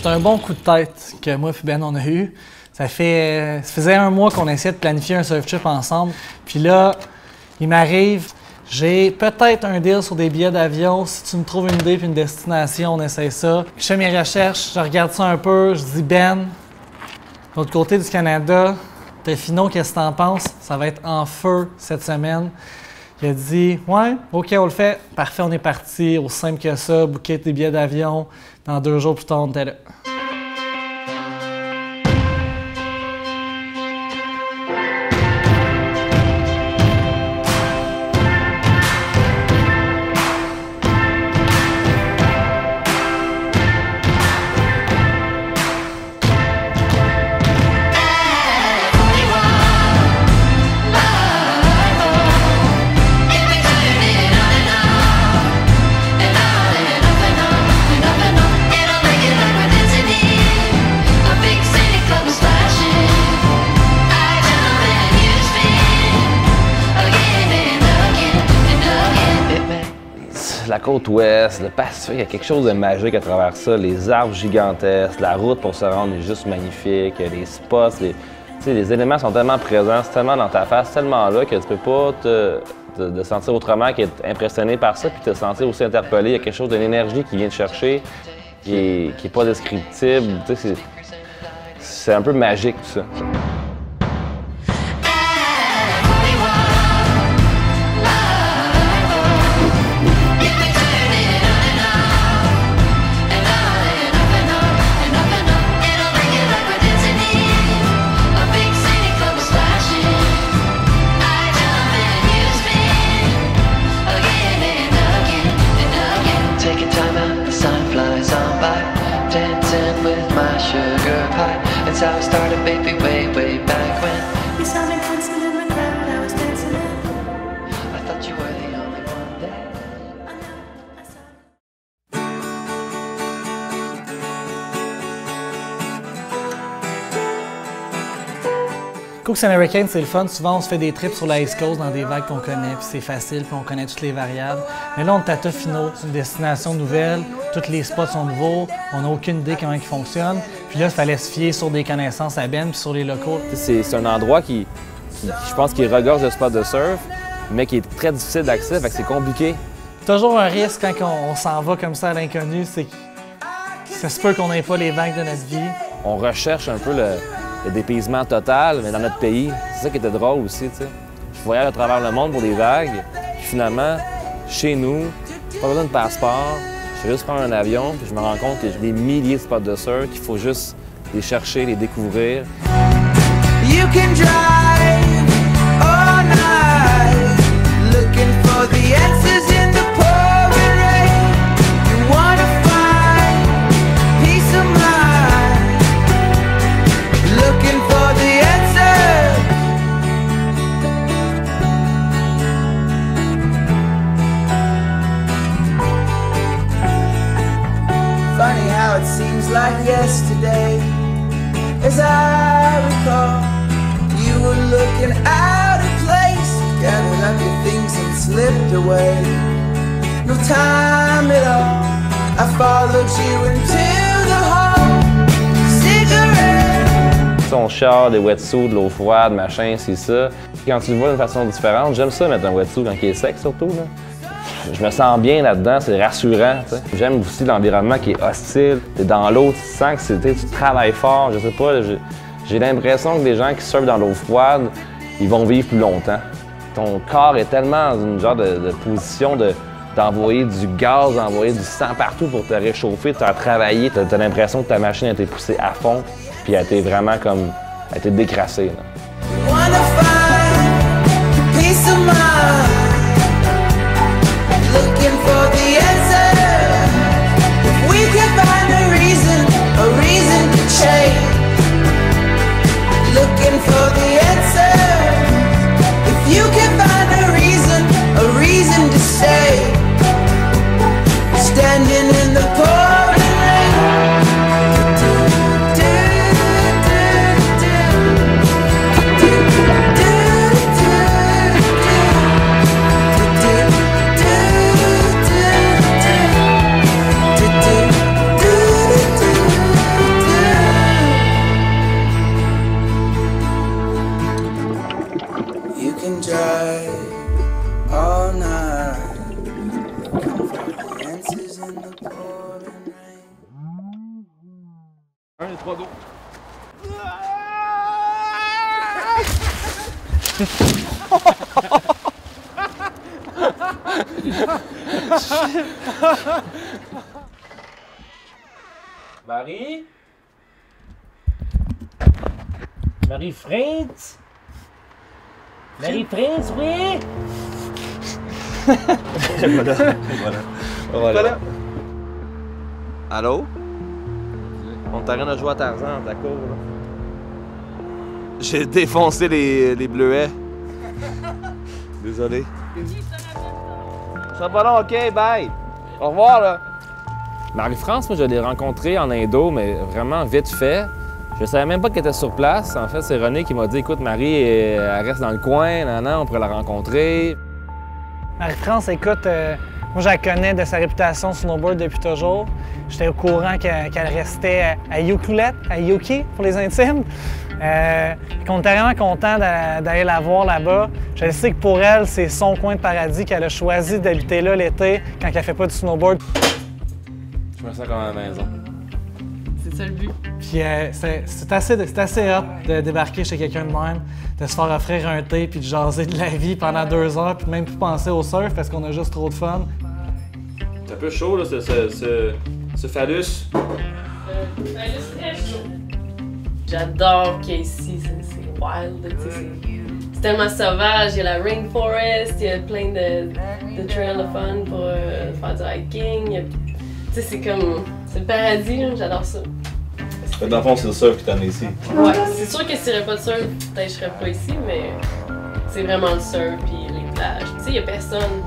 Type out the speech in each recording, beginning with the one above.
C'est un bon coup de tête que moi et Ben on a eu. Ça faisait un mois qu'on essayait de planifier un surf trip ensemble. Puis là, il m'arrive, j'ai peut-être un deal sur des billets d'avion. Si tu me trouves une idée puis une destination, on essaie ça. Je fais mes recherches, je regarde ça un peu, je dis Ben, de l'autre côté du Canada, Tefino, qu'est-ce que t'en penses? Ça va être en feu cette semaine. Il a dit « Ouais, OK, on le fait. » Parfait, on est parti. Aussi simple que ça, booker tes billets d'avion. Dans 2 jours plus tard, on était là. La côte ouest, le Pacifique, il y a quelque chose de magique à travers ça. Les arbres gigantesques, la route pour se rendre est juste magnifique, les spots, les éléments sont tellement présents, c'est tellement dans ta face, tellement là que tu peux pas te sentir autrement qu'être impressionné par ça puis te sentir aussi interpellé. Il y a quelque chose d'une énergie qui vient te chercher, qui est pas descriptible. C'est un peu magique tout ça. That's how I started, baby, way back when you saw me dancing in the crowd, I was dancing in. I thought you were the only one there. I know, I saw. Cooks and Hurricanes, c'est le fun. Souvent, on se fait des trips sur la East Coast dans des vagues qu'on connaît, puis c'est facile, puis on connaît toutes les variables. Mais là, on est à Tofino, c'est une destination nouvelle, tous les spots sont nouveaux, on n'a aucune idée comment ils fonctionnent. Puis là, il fallait se fier sur des connaissances à Ben puis sur les locaux. C'est un endroit qui je pense, qui regorge de spots de surf, mais qui est très difficile d'accès, fait que c'est compliqué. Toujours un risque quand on s'en va comme ça à l'inconnu, c'est que ça se peut qu'on n'ait pas les vagues de notre vie. On recherche un peu le dépaysement total, mais dans notre pays. C'est ça qui était drôle aussi, tu sais. Je voyage à travers le monde pour des vagues, puis finalement, chez nous, j'ai pas besoin de passeport, je fais juste prendre un avion, puis je me rends compte que j'ai des milliers de spots de surf, qu'il faut juste les chercher, les découvrir. You can drive all night, looking for the answers in the pouring rain. You wanna find peace of mind, looking for the answers. Funny how it seems like yesterday, as I recall, you were looking out of place, gathered up your things and slipped away. No time at all, I followed you into the hall. Cigarette. On chiale des wetsuits, de l'eau froide, machin, c'est ça. Quand tu le vois d'une façon différente, j'aime ça mettre un wetsuit quand il est sec surtout, là. Je me sens bien là-dedans, c'est rassurant. J'aime aussi l'environnement qui est hostile. T'es dans l'eau, tu sens que tu travailles fort, je sais pas. J'ai l'impression que les gens qui surfent dans l'eau froide, ils vont vivre plus longtemps. Ton corps est tellement dans une genre de position d'envoyer du gaz, d'envoyer du sang partout pour te réchauffer, tu as travaillé, tu as l'impression que ta machine a été poussée à fond, puis elle a été vraiment comme, elle a été décrassée. Looking for the answer. If we can find a reason to change. Looking for the answer. If you can find a reason to stay. Standing in the pouring rain. can drive all night, looking for the answers in the pouring rain. 1 et 3 go. Marie? Marie Frintz? Marie Frintz, oui? Voilà. Allô? On t'arrête de jouer à Tarzan dans ta cour, là. J'ai défoncé les bleuets. Désolé. Ça va long, ok, bye. Au revoir, là. Marie-France, moi, je l'ai rencontrée en Indo, mais vraiment vite fait. Je savais même pas qu'elle était sur place. En fait, c'est René qui m'a dit, écoute, Marie, elle reste dans le coin, non, on pourrait la rencontrer. Marie-France, écoute, moi je la connais de sa réputation snowboard depuis toujours. J'étais au courant qu'elle restait à Ucluelet, à Yuki pour les intimes. On était vraiment content d'aller la voir là-bas. Je sais que pour elle, c'est son coin de paradis qu'elle a choisi d'habiter là l'été quand elle fait pas du snowboard. Je me sens comme à la maison. C'est ça le but. Puis c'est assez hot de débarquer chez quelqu'un de même, de se faire offrir un thé puis de jaser de la vie pendant 2 heures puis de même plus penser au surf parce qu'on a juste trop de fun. C'est un peu chaud, là, ce phallus. Phallus très chaud. J'adore qu'il y ait ici, c'est wild, c'est tellement sauvage, il y a la rainforest, il y a plein de trails de fun pour faire du hiking. C'est comme, c'est le paradis, j'adore ça. Dans le fond, c'est le surf qui t'en est ici. Ouais, c'est sûr que s'il n'y aurait pas de surf, peut-être je serais pas ici, mais c'est vraiment le surf et les plages. Tu sais, il n'y a personne.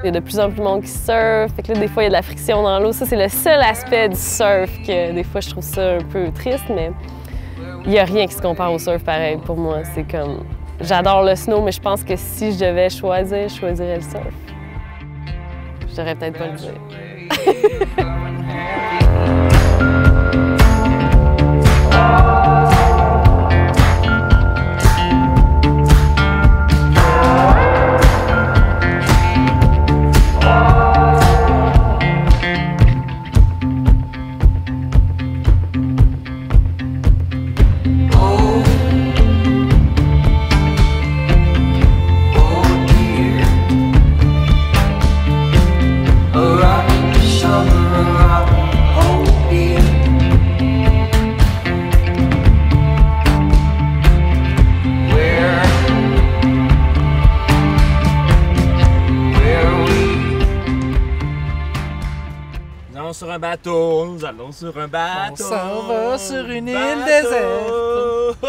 Il y a de plus en plus de monde qui surfe, fait que là, des fois, il y a de la friction dans l'eau. Ça, c'est le seul aspect du surf que des fois, je trouve ça un peu triste, mais il n'y a rien qui se compare au surf pareil pour moi. C'est comme... J'adore le snow, mais je pense que si je devais choisir, je choisirais le surf. Je devrais peut-être pas le dire. Sur un bateau, nous allons sur un bateau. On s'en va sur une île déserte.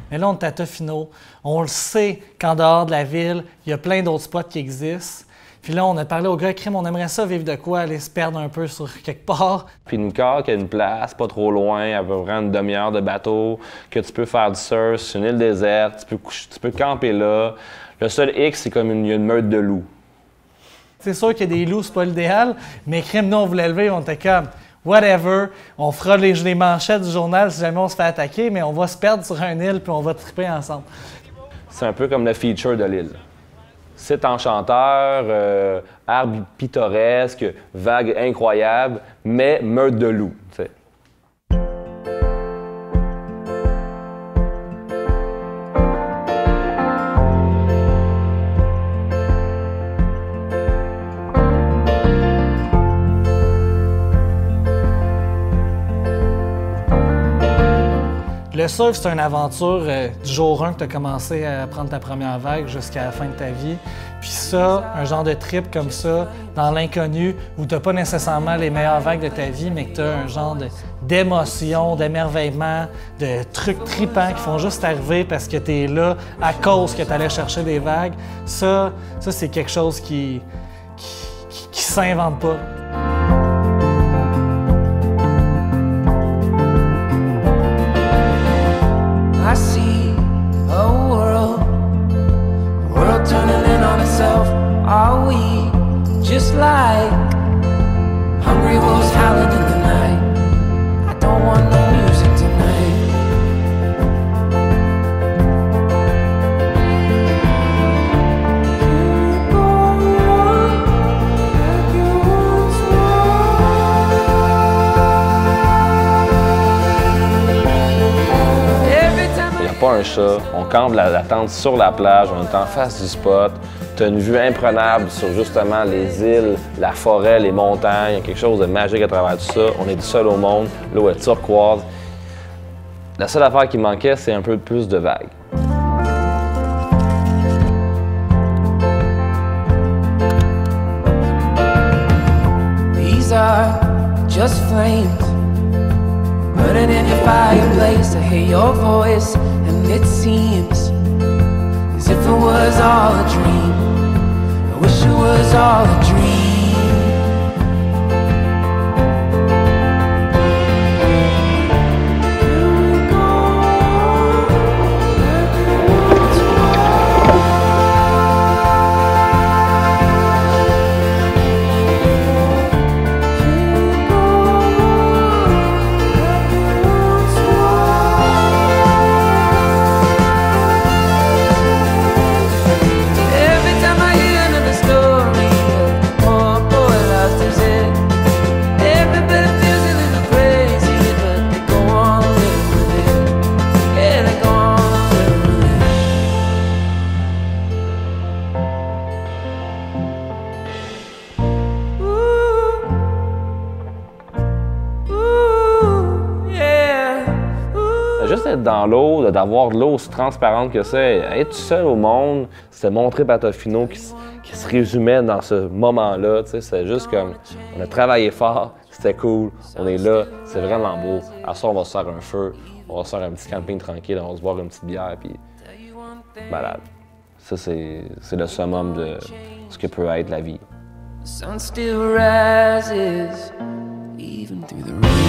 Mais là, on est à Tofino. On le sait qu'en dehors de la ville, il y a plein d'autres spots qui existent. Puis là, on a parlé au gars, crime, on aimerait ça vivre de quoi, aller se perdre un peu sur quelque part. Puis une carte qui a une place, pas trop loin, à peu près une demi-heure de bateau, que tu peux faire du surf, c'est une île déserte, tu peux camper là. Le seul X, c'est comme il y a une meute de loups. C'est sûr qu'il y a des loups, c'est pas l'idéal, mais crime, nous, on voulait lever, on était comme, whatever, on fera les manchettes du journal si jamais on se fait attaquer, mais on va se perdre sur une île puis on va triper ensemble. C'est un peu comme le feature de l'île. Site enchanteur, arbres pittoresques, vagues incroyables, mais meute de loups, tu sais. Le surf, c'est une aventure du jour 1 que tu as commencé à prendre ta première vague jusqu'à la fin de ta vie. Puis ça, un genre de trip comme ça, dans l'inconnu, où tu n'as pas nécessairement les meilleures vagues de ta vie, mais que tu as un genre d'émotion, d'émerveillement, de trucs tripants qui font juste arriver parce que tu es là à cause que tu allais chercher des vagues, ça c'est quelque chose qui s'invente pas. I see a world turning in on itself. Are we just like hungry wolves howling in the night? I don't want no music tonight. Pas un chat, on campe la tente sur la plage, on est en face du spot, tu as une vue imprenable sur justement les îles, la forêt, les montagnes, il y a quelque chose de magique à travers tout ça, on est du seul au monde, l'eau est turquoise. La seule affaire qui manquait, c'est un peu plus de vagues. These are just flames burning in your fireplace. I hear your voice, and it seems as if it was all a dream. I wish it was all a dream. Juste être dans l'eau, d'avoir de l'eau aussi transparente que c'est, être tout seul au monde, c'était mon trip à Tofino qui se résumait dans ce moment-là. C'est juste comme, on a travaillé fort, c'était cool, on est là, c'est vraiment beau. À ça, on va se faire un feu, on va se faire un petit camping tranquille, on va se boire une petite bière, puis malade. Ça, c'est le summum de ce que peut être la vie. The sun still rises, even through the rain.